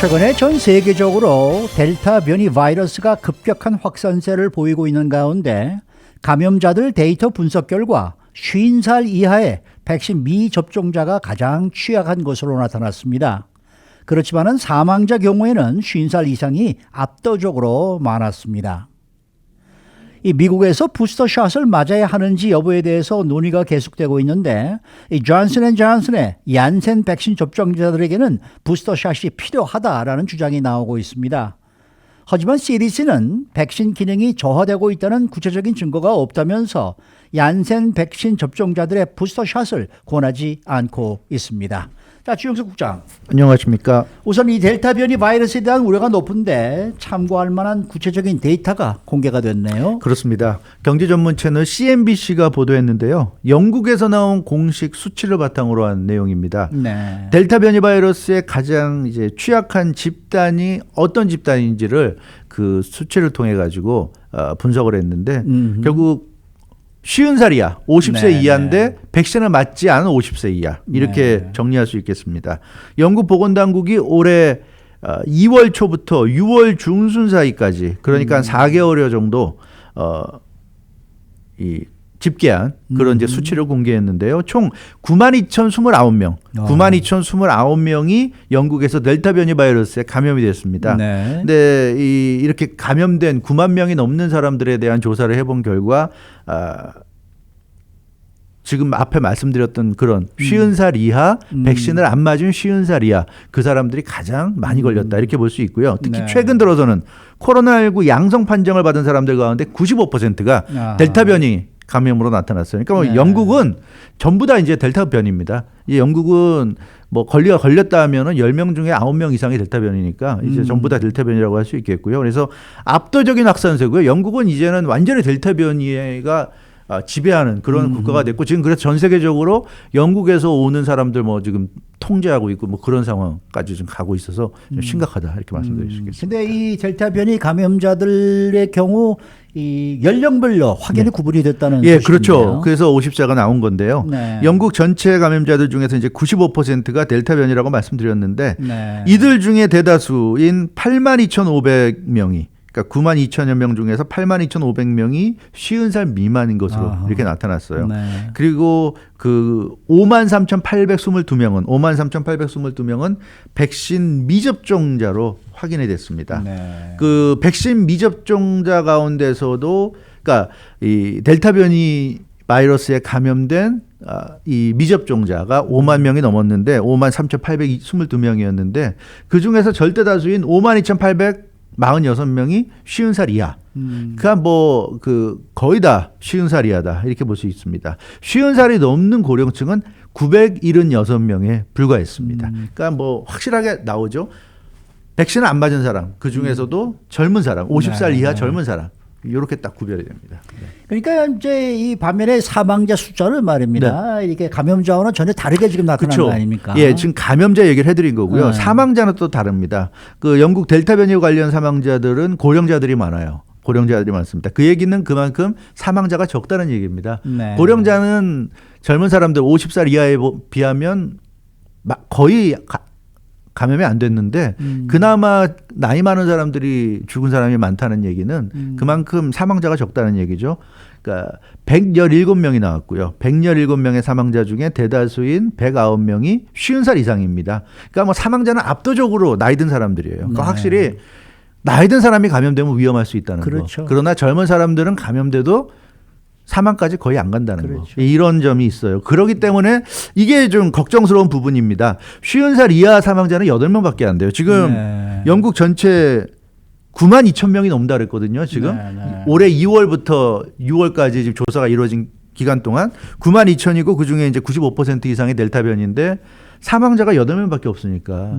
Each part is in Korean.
최근에 전 세계적으로 델타 변이 바이러스가 급격한 확산세를 보이고 있는 가운데 감염자들 데이터 분석 결과 50살 이하의 백신 미접종자가 가장 취약한 것으로 나타났습니다. 그렇지만 사망자 경우에는 50살 이상이 압도적으로 많았습니다. 이 미국에서 부스터샷을 맞아야 하는지 여부에 대해서 논의가 계속되고 있는데 이 존슨앤존슨의 얀센 백신 접종자들에게는 부스터샷이 필요하다라는 주장이 나오고 있습니다. 하지만 CDC는 백신 기능이 저하되고 있다는 구체적인 증거가 없다면서 얀센 백신 접종자들의 부스터샷을 권하지 않고 있습니다. 자, 주영석 국장. 안녕하십니까. 우선 이 델타 변이 바이러스에 대한 우려가 높은데 참고할 만한 구체적인 데이터가 공개가 됐네요. 그렇습니다. 경제 전문 채널 CNBC가 보도했는데요. 영국에서 나온 공식 수치를 바탕으로 한 내용입니다. 네. 델타 변이 바이러스의 가장 이제 취약한 집단이 어떤 집단인지를 그 수치를 통해 가지고 분석을 했는데 결국 50살 이하, 50세 네, 이하인데 네. 백신을 맞지 않은 50세 이하 이렇게 네. 정리할 수 있겠습니다. 영국 보건당국이 올해 2월 초부터 6월 중순 사이까지 그러니까 4개월여 정도 이 집계한 그런 이제 수치를 공개했는데요. 총 92,029명, 92,029명이 영국에서 델타 변이 바이러스에 감염이 됐습니다. 네. 근데 이렇게 감염된 9만 명이 넘는 사람들에 대한 조사를 해본 결과 지금 앞에 말씀드렸던 그런 50살 이하 백신을 안 맞은 50살 이하 그 사람들이 가장 많이 걸렸다 이렇게 볼 수 있고요. 특히 네. 최근 들어서는 코로나19 양성 판정을 받은 사람들 가운데 95%가 델타 변이 감염으로 나타났어요. 그러니까 뭐 네. 영국은 전부 다 이제 델타 변이입니다. 이 영국은 뭐 걸렸다 하면은 10명 중에 9명 이상이 델타 변이니까 이제 전부 다 델타 변이라고 할 수 있겠고요. 그래서 압도적인 확산세고요. 영국은 이제는 완전히 델타 변이가 지배하는 그런 국가가 됐고 지금 그래서 전 세계적으로 영국에서 오는 사람들 뭐 지금 통제하고 있고 뭐 그런 상황까지 좀 가고 있어서 좀 심각하다 이렇게 말씀드릴 수 있겠습니다. 근데 이 델타 변이 감염자들의 경우 이 연령별로 확연히 구분이 됐다는 예, 소식이네요. 그렇죠. 그래서 50자가 나온 건데요. 네. 영국 전체 감염자들 중에서 이제 95%가 델타 변이라고 말씀드렸는데 네. 이들 중에 대다수인 82,500명이 그러니까 92,000여 명 중에서 82,500명이 50살 미만인 것으로 이렇게 나타났어요. 네. 그리고 그 53,822명은 53,822명은 백신 미접종자로 확인이 됐습니다. 네. 그 백신 미접종자 가운데서도 그러니까 이 델타 변이 바이러스에 감염된 이 미접종자가 5만 명이 넘었는데 53,822명이었는데 그 중에서 절대 다수인 52,846명이 50살 이하. 그러니까 뭐 그 거의 다 50살 이하다 이렇게 볼 수 있습니다. 50살이 넘는 고령층은 976명에 불과했습니다. 그러니까 뭐 확실하게 나오죠. 백신을 안 맞은 사람, 그 중에서도 젊은 사람, 50살 네, 이하 네. 젊은 사람 이렇게 딱 구별이 됩니다. 네. 그러니까 이제 이 반면에 사망자 숫자는 말입니다. 이렇게 감염자와는 전혀 다르게 지금 나타나는 그렇죠. 거 아닙니까? 예, 지금 감염자 얘기를 해드린 거고요. 네. 사망자는 또 다릅니다. 그 영국 델타 변이 관련 사망자들은 고령자들이 많아요. 고령자들이 많습니다. 그 얘기는 그만큼 사망자가 적다는 얘기입니다. 네. 고령자는 젊은 사람들 50살 이하에 비하면 거의 감염이 안 됐는데 그나마 나이 많은 사람들이 죽은 사람이 많다는 얘기는 그만큼 사망자가 적다는 얘기죠. 그러니까 117명이 나왔고요. 117명의 사망자 중에 대다수인 109명이 50살 이상입니다. 그러니까 뭐 사망자는 압도적으로 나이 든 사람들이에요. 그러니까 네. 확실히 나이 든 사람이 감염되면 위험할 수 있다는 그렇죠. 거. 그러나 젊은 사람들은 감염돼도 사망까지 거의 안 간다는 그렇죠. 거. 이런 점이 있어요. 그렇기 때문에 이게 좀 걱정스러운 부분입니다. 50살 이하 사망자는 8명밖에 안 돼요. 지금 네. 영국 전체 92,000명이 넘다 그랬거든요. 지금 네. 올해 2월부터 6월까지 지금 조사가 이루어진 기간 동안 92,000이고 그중에 이제 95% 이상이 델타 변이인데 사망자가 8명밖에 없으니까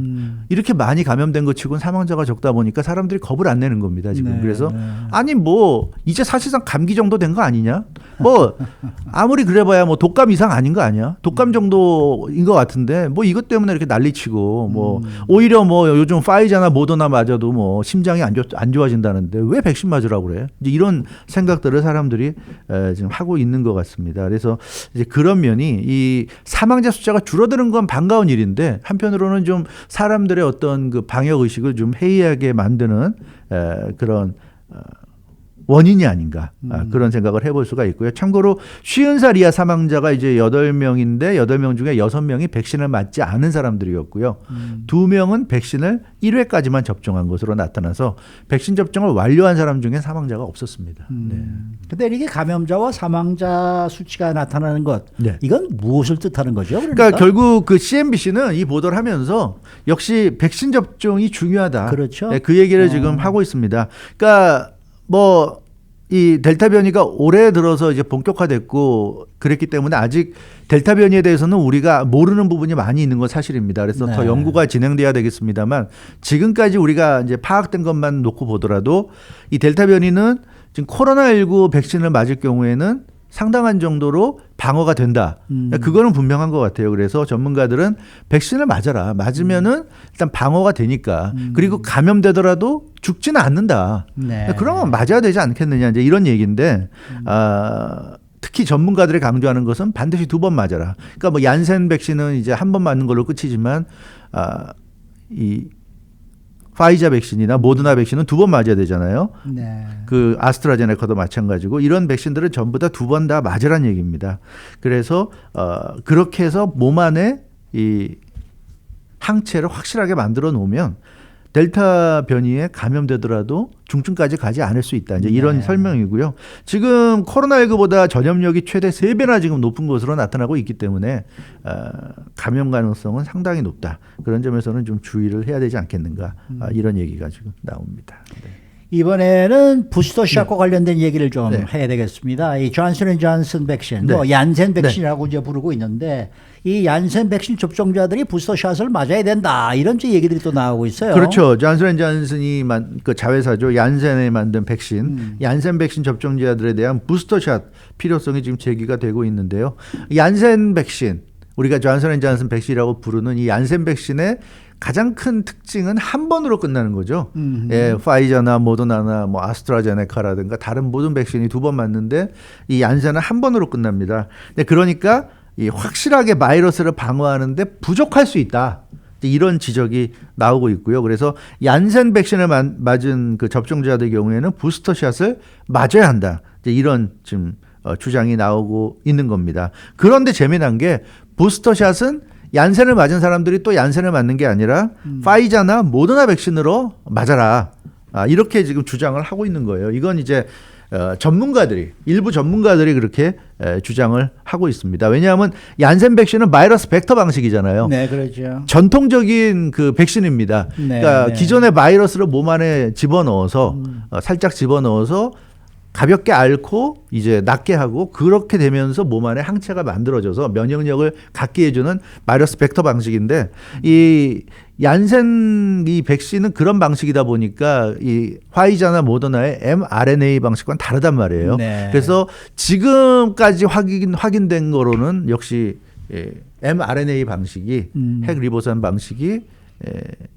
이렇게 많이 감염된 것 치고는 사망자가 적다 보니까 사람들이 겁을 안 내는 겁니다. 지금. 네, 그래서 네. 아니 뭐 이제 사실상 감기 정도 된 거 아니냐? 뭐 아무리 그래봐야 뭐 독감 이상 아닌 거 아니야? 독감 정도인 것 같은데 뭐 이것 때문에 이렇게 난리치고 뭐 오히려 뭐 요즘 파이자나 모더나 맞아도 뭐 심장이 안 좋아진다는데 왜 백신 맞으라고 그래? 이제 이런 생각들을 사람들이 지금 하고 있는 것 같습니다. 그래서 이제 그런 면이 이 사망자 숫자가 줄어드는 건 반갑 반가운 일인데 한편으로는 좀 사람들의 어떤 그 방역 의식을 좀 해이하게 만드는 그런 원인이 아닌가 그런 생각을 해볼 수가 있고요. 참고로 50살 이하 사망자가 이제 8명인데 8명 중에 6명이 백신을 맞지 않은 사람들이었고요. 2명은 백신을 1회까지만 접종한 것으로 나타나서 백신 접종을 완료한 사람 중에 사망자가 없었습니다. 네. 근데 이렇게 감염자와 사망자 수치가 나타나는 것, 네. 이건 무엇을 뜻하는 거죠? 그러니까 결국 그 CNBC는 이 보도를 하면서 역시 백신 접종이 중요하다. 그렇죠. 네, 그 얘기를 지금 하고 있습니다. 그러니까 뭐 이 델타 변이가 올해 들어서 이제 본격화됐고 그랬기 때문에 아직 델타 변이에 대해서는 우리가 모르는 부분이 많이 있는 건 사실입니다. 그래서 더 연구가 진행돼야 되겠습니다만 지금까지 우리가 이제 파악된 것만 놓고 보더라도 이 델타 변이는 지금 코로나19 백신을 맞을 경우에는 상당한 정도로 방어가 된다. 그거는 분명한 것 같아요. 그래서 전문가들은 백신을 맞아라. 맞으면은 일단 방어가 되니까. 그리고 감염되더라도 죽지는 않는다. 네. 그러면 맞아야 되지 않겠느냐. 이제 이런 얘기인데, 특히 전문가들이 강조하는 것은 반드시 2번 맞아라. 그러니까 뭐 얀센 백신은 이제 한 번 맞는 걸로 끝이지만, 이 파이자 백신이나 모더나 백신은 2번 맞아야 되잖아요. 네. 그 아스트라제네카도 마찬가지고 이런 백신들은 전부 다 2번 다 맞으란 얘기입니다. 그래서 그렇게 해서 몸 안에 이 항체를 확실하게 만들어 놓으면 델타 변이에 감염되더라도 중증까지 가지 않을 수 있다. 이제 이런 설명이고요. 지금 코로나19보다 전염력이 최대 3배나 지금 높은 것으로 나타나고 있기 때문에 감염 가능성은 상당히 높다. 그런 점에서는 좀 주의를 해야 되지 않겠는가. 이런 얘기가 지금 나옵니다. 네. 이번에는 부스터샷과 관련된 얘기를 좀 네. 해야 되겠습니다. 이 존슨앤존슨 백신, 네. 뭐 얀센 백신이라고 이제 부르고 있는데 이 얀센 백신 접종자들이 부스터샷을 맞아야 된다 이런 얘기들이 또 나오고 있어요. 그렇죠. 존슨앤존슨이 그 자회사죠. 얀센에 만든 백신, 얀센 백신 접종자들에 대한 부스터샷 필요성이 지금 제기가 되고 있는데요. 얀센 백신, 우리가 존슨앤존슨 백신이라고 부르는 이 얀센 백신의 가장 큰 특징은 한 번으로 끝나는 거죠. 예, 파이자나 모더나나 뭐 아스트라제네카라든가 다른 모든 백신이 2번 맞는데 이 얀센은 한 번으로 끝납니다. 근데 그러니까 이 확실하게 바이러스를 방어하는데 부족할 수 있다. 이런 지적이 나오고 있고요. 그래서 얀센 백신을 맞은 그 접종자들 경우에는 부스터샷을 맞아야 한다. 이런 지금 주장이 나오고 있는 겁니다. 그런데 재미난 게 부스터샷은 얀센을 맞은 사람들이 또 얀센을 맞는 게 아니라 파이자나 모더나 백신으로 맞아라. 이렇게 지금 주장을 하고 있는 거예요. 이건 이제 일부 전문가들이 그렇게 주장을 하고 있습니다. 왜냐하면 얀센 백신은 바이러스 벡터 방식이잖아요. 네, 그렇죠. 전통적인 그 백신입니다. 네, 그러니까 네. 기존의 바이러스를 몸 안에 집어넣어서 살짝 집어넣어서 가볍게 앓고 이제 낫게 하고 그렇게 되면서 몸 안에 항체가 만들어져서 면역력을 갖게 해주는 바이러스 벡터 방식인데 이 얀센 이 백신은 그런 방식이다 보니까 이 화이자나 모더나의 mRNA 방식과는 다르단 말이에요. 네. 그래서 지금까지 확인된 거로는 역시 mRNA 방식이 핵 리보산 방식이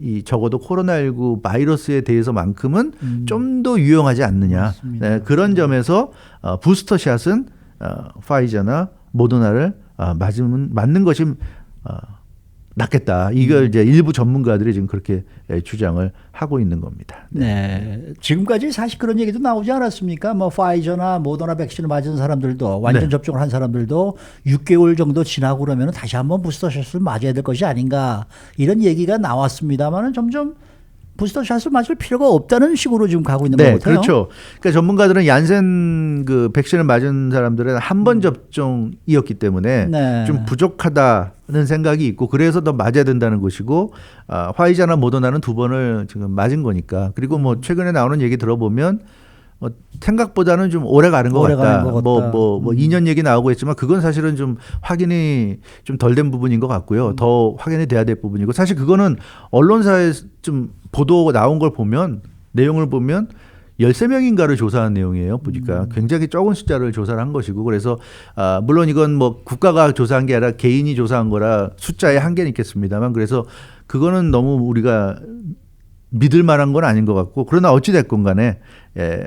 이 적어도 코로나19 바이러스에 대해서만큼은 좀 더 유용하지 않느냐. 네, 그런 점에서 부스터샷은 파이자나 모더나를 맞는 것이 낫겠다. 이걸 이제 일부 전문가들이 지금 그렇게 주장을 하고 있는 겁니다. 네. 지금까지 사실 그런 얘기도 나오지 않았습니까? 뭐 파이저나 모더나 백신을 맞은 사람들도 완전 네. 접종을 한 사람들도 6개월 정도 지나고 그러면 다시 한번 부스터샷을 맞아야 될 것이 아닌가 이런 얘기가 나왔습니다만은 점점 부스터샷을 맞을 필요가 없다는 식으로 지금 가고 있는 것 네, 같아요. 그렇죠. 그러니까 전문가들은 얀센 그 백신을 맞은 사람들은 한 번 접종이었기 때문에 네. 좀 부족하다는 생각이 있고 그래서 더 맞아야 된다는 것이고 화이자나 모더나는 2번을 지금 맞은 거니까 그리고 뭐 최근에 나오는 얘기 들어보면 생각보다는 좀 오래 가는 것 오래 같다. 가는 것 같다. 뭐 2년 얘기 나오고 있지만 그건 사실은 좀 확인이 좀 덜 된 부분인 것 같고요. 더 확인이 돼야 될 부분이고 사실 그거는 언론사에 좀 보도 나온 걸 보면 내용을 보면 13명인가를 조사한 내용이에요. 보니까 굉장히 적은 숫자를 조사를 한 것이고 그래서 물론 이건 뭐 국가가 조사한 게 아니라 개인이 조사한 거라 숫자에 한계는 있겠습니다만 그래서 그거는 너무 우리가 믿을 만한 건 아닌 것 같고 그러나 어찌 됐건 간에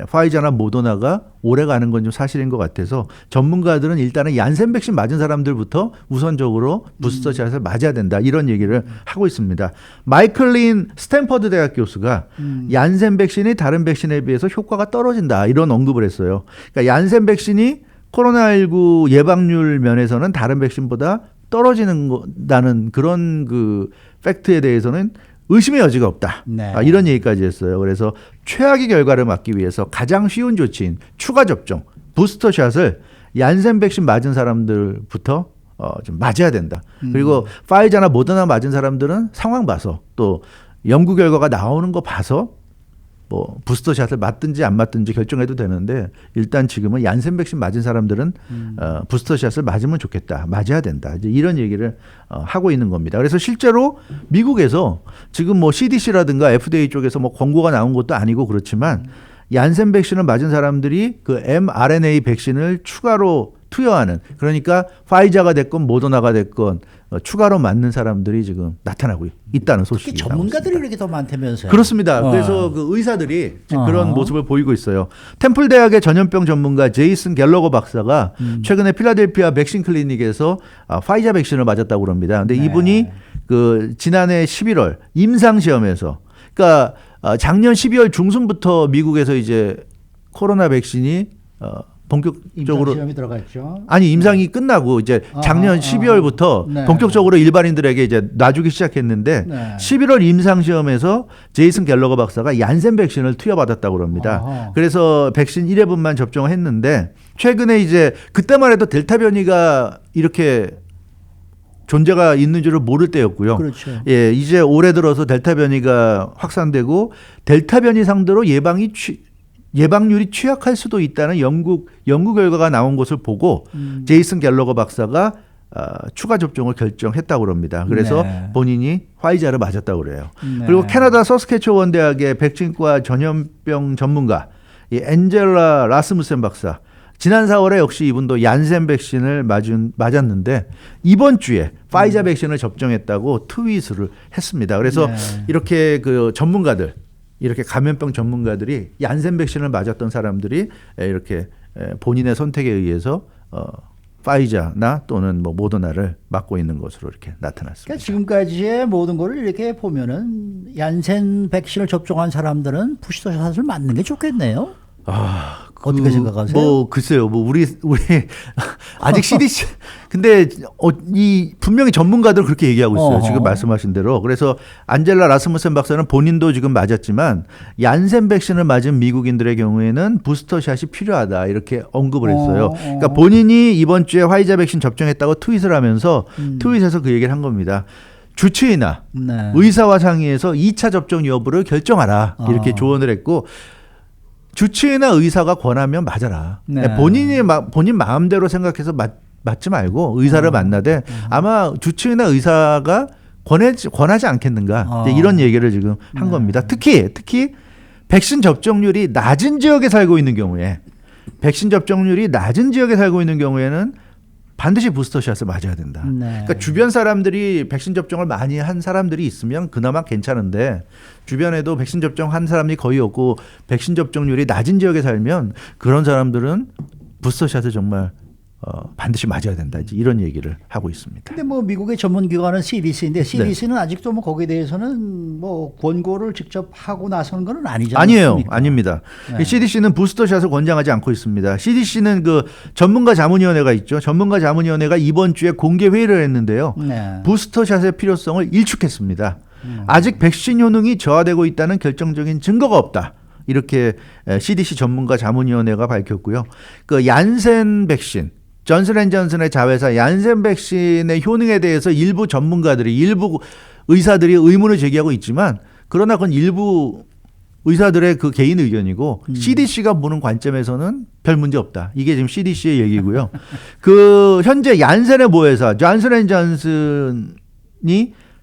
파이자나 모더나가 오래 가는 건 좀 사실인 것 같아서 전문가들은 일단은 얀센 백신 맞은 사람들부터 우선적으로 부스터샷을 맞아야 된다 이런 얘기를 하고 있습니다. 마이클 린 스탠퍼드 대학 교수가 얀센 백신이 다른 백신에 비해서 효과가 떨어진다 이런 언급을 했어요. 그러니까 얀센 백신이 코로나19 예방률 면에서는 다른 백신보다 떨어지는다는 그런 그 팩트에 대해서는 의심의 여지가 없다. 네. 이런 얘기까지 했어요. 그래서 최악의 결과를 막기 위해서 가장 쉬운 조치인 추가 접종, 부스터샷을 얀센 백신 맞은 사람들부터 좀 맞아야 된다. 그리고 파이자나 모더나 맞은 사람들은 상황 봐서 또 연구 결과가 나오는 거 봐서 뭐 부스터샷을 맞든지 안 맞든지 결정해도 되는데 일단 지금은 얀센 백신 맞은 사람들은 부스터샷을 맞으면 좋겠다. 맞아야 된다. 이제 이런 얘기를 하고 있는 겁니다. 그래서 실제로 미국에서 지금 뭐 CDC라든가 FDA 쪽에서 뭐 권고가 나온 것도 아니고 그렇지만 얀센 백신을 맞은 사람들이 그 mRNA 백신을 추가로 투여하는 그러니까 파이자가 됐건 모더나가 됐건 추가로 맞는 사람들이 지금 나타나고 있다는 소식이 특히 나오고 전문가들이 있습니다. 이렇게 더 많다면서요. 그렇습니다. 그래서 그 의사들이 지금 그런 모습을 보이고 있어요. 템플 대학의 전염병 전문가 제이슨 갤러거 박사가 최근에 필라델피아 백신 클리닉에서 파이자 백신을 맞았다고 그럽니다. 근데 네. 이분이 그 지난해 11월 임상 시험에서 그러니까 작년 12월 중순부터 미국에서 이제 코로나 백신이 본격적으로 시험이 들어갔죠. 아니 임상이 끝나고 이제 작년 12월부터 네. 본격적으로 일반인들에게 이제 놔주기 시작했는데 네. 11월 임상 시험에서 제이슨 갤러거 박사가 얀센 백신을 투여받았다고 합니다. 아하. 그래서 백신 1회분만 접종을 했는데 최근에 이제 그때만 해도 델타 변이가 이렇게 존재가 있는 줄을 모를 때였고요. 그렇죠. 예, 이제 올해 들어서 델타 변이가 확산되고 델타 변이 상대로 예방률이 취약할 수도 있다는 연구 결과가 나온 것을 보고 제이슨 갤러거 박사가 추가 접종을 결정했다고 합니다. 그래서 네. 본인이 화이자를 맞았다고 그래요. 네. 그리고 캐나다 서스케초원 대학의 백신과 전염병 전문가 이 엔젤라 라스무센 박사 지난 4월에 역시 이분도 얀센 백신을 맞았는데 이번 주에 파이자 백신을 접종했다고 트윗을 했습니다. 그래서 네. 이렇게 그 전문가들 이렇게 감염병 전문가들이 얀센 백신을 맞았던 사람들이 이렇게 본인의 선택에 의해서 파이자나 또는 뭐 모더나를 맞고 있는 것으로 이렇게 나타났습니다. 그러니까 지금까지의 모든 거를 이렇게 보면은 얀센 백신을 접종한 사람들은 부스터샷을 맞는 게 좋겠네요. 어떻게 생각하세요? 뭐 글쎄요. 뭐 우리 아직 CDC 근데 이 분명히 전문가들 그렇게 얘기하고 있어요. 어허. 지금 말씀하신 대로. 그래서 안젤라 라스무센 박사는 본인도 지금 맞았지만 얀센 백신을 맞은 미국인들의 경우에는 부스터샷이 필요하다 이렇게 언급을 했어요. 그러니까 본인이 이번 주에 화이자 백신 접종했다고 트윗을 하면서 트윗에서 그 얘기를 한 겁니다. 주치의나 네. 의사와 상의해서 2차 접종 여부를 결정하라 이렇게 조언을 했고 주치의나 의사가 권하면 맞아라. 네. 본인 마음대로 생각해서 맞지 말고 의사를 만나되 아마 주치의나 의사가 권하지 않겠는가 이제 이런 얘기를 지금 한 겁니다. 특히 백신 접종률이 낮은 지역에 살고 있는 경우에 는 반드시 부스터샷을 맞아야 된다. 네. 그러니까 주변 사람들이 백신 접종을 많이 한 사람들이 있으면 그나마 괜찮은데 주변에도 백신 접종한 사람이 거의 없고 백신 접종률이 낮은 지역에 살면 그런 사람들은 부스터샷을 정말 반드시 맞아야 된다. 이제 이런 얘기를 하고 있습니다. 근데 뭐 미국의 전문 기관은 CDC인데 CDC는 아직도 뭐 거기에 대해서는 뭐 권고를 직접 하고 나서는 건 아니지 아니에요. 않습니까? 아닙니다. 네. CDC는 부스터샷을 권장하지 않고 있습니다. CDC는 그 전문가 자문위원회가 있죠. 전문가 자문위원회가 이번 주에 공개 회의를 했는데요. 네. 부스터샷의 필요성을 일축했습니다. 아직 백신 효능이 저하되고 있다는 결정적인 증거가 없다. 이렇게 CDC 전문가 자문위원회가 밝혔고요. 그 얀센 백신 존슨앤존슨의 자회사 얀센 백신의 효능에 대해서 일부 의사들이 의문을 제기하고 있지만 그러나 그건 일부 의사들의 그 개인 의견이고 CDC가 보는 관점에서는 별 문제 없다. 이게 지금 CDC의 얘기고요. 그 현재 얀센의 모회사 존슨앤존슨이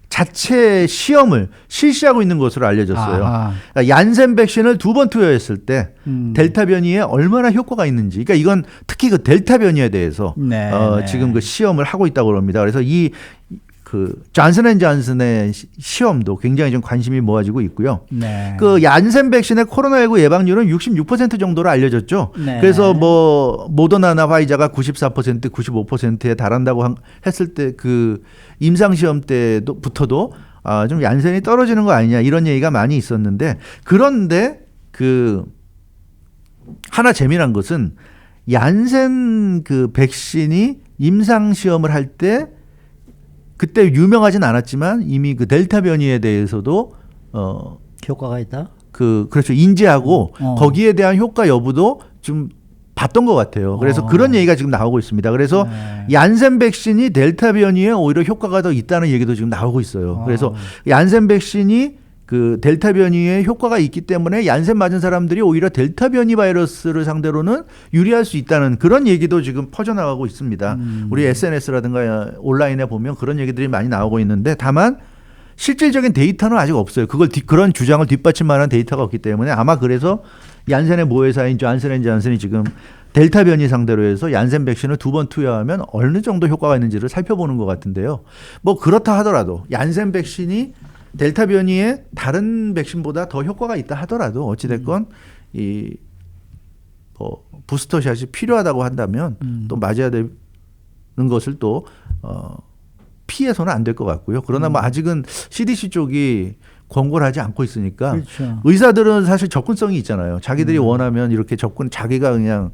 자체 시험을 실시하고 있는 것으로 알려졌어요. 그러니까 얀센 백신을 2번 투여했을 때 델타 변이에 얼마나 효과가 있는지, 그러니까 이건 특히 그 델타 변이에 대해서 네, 네. 지금 그 시험을 하고 있다고 합니다. 그래서 그 존슨앤존슨의 시험도 굉장히 좀 관심이 모아지고 있고요. 네. 그 얀센 백신의 코로나19 예방률은 66% 정도로 알려졌죠. 네. 그래서 뭐 모더나나 화이자가 94%, 95%에 달한다고 했을 때 그 임상 시험 때부터도 좀 얀센이 떨어지는 거 아니냐 이런 얘기가 많이 있었는데, 그런데 그 하나 재미난 것은 얀센 그 백신이 임상 시험을 할 때 그때 유명하진 않았지만 이미 그 델타 변이에 대해서도 효과가 있다. 그렇죠, 인지하고 거기에 대한 효과 여부도 좀 봤던 것 같아요. 그래서 그런 얘기가 지금 나오고 있습니다. 그래서 얀센 백신이 델타 변이에 오히려 효과가 더 있다는 얘기도 지금 나오고 있어요. 그래서 얀센 백신이 그 델타 변이에 효과가 있기 때문에 얀센 맞은 사람들이 오히려 델타 변이 바이러스를 상대로는 유리할 수 있다는 그런 얘기도 지금 퍼져나가고 있습니다. 우리 SNS라든가 온라인에 보면 그런 얘기들이 많이 나오고 있는데, 다만 실질적인 데이터는 아직 없어요. 그런 주장을 뒷받침하는 데이터가 없기 때문에 아마 그래서 얀센의 모회사인 존슨앤존슨이 지금 델타 변이 상대로 해서 얀센 백신을 2번 투여하면 어느 정도 효과가 있는지를 살펴보는 것 같은데요. 뭐 그렇다 하더라도 얀센 백신이 델타 변이에 다른 백신보다 더 효과가 있다 하더라도 어찌됐건 이 부스터샷이 필요하다고 한다면 또 맞아야 되는 것을 또 피해서는 안 될 것 같고요. 그러나 뭐 아직은 CDC 쪽이 권고를 하지 않고 있으니까 그렇죠. 의사들은 사실 접근성이 있잖아요. 자기들이 원하면 이렇게 자기가 그냥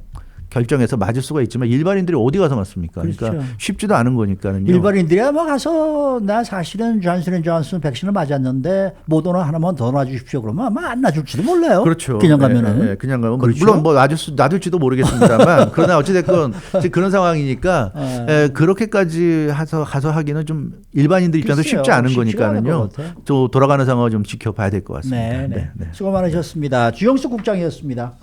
결정해서 맞을 수가 있지만 일반인들이 어디 가서 맞습니까? 그러니까 그렇죠. 쉽지도 않은 거니까요. 일반인들이 아마 가서 나 사실은 존슨앤존슨 백신을 맞았는데 모더나 하나만 더 놔주십시오. 그러면 아마 안 놔줄지도 몰라요. 그렇죠. 그냥 가면은. 네, 그냥 가면 그렇죠? 물론 뭐 놔둘지도 모르겠습니다만 그러나 어찌됐건 지금 그런 상황이니까 그렇게까지 가서 하기는 좀 일반인들 입장에서 글쎄요. 쉽지 않은 쉽지가 않을 거니까는요. 것 같아요. 또 돌아가는 상황을 좀 지켜봐야 될 것 같습니다. 네. 수고 많으셨습니다. 주영수 국장이었습니다.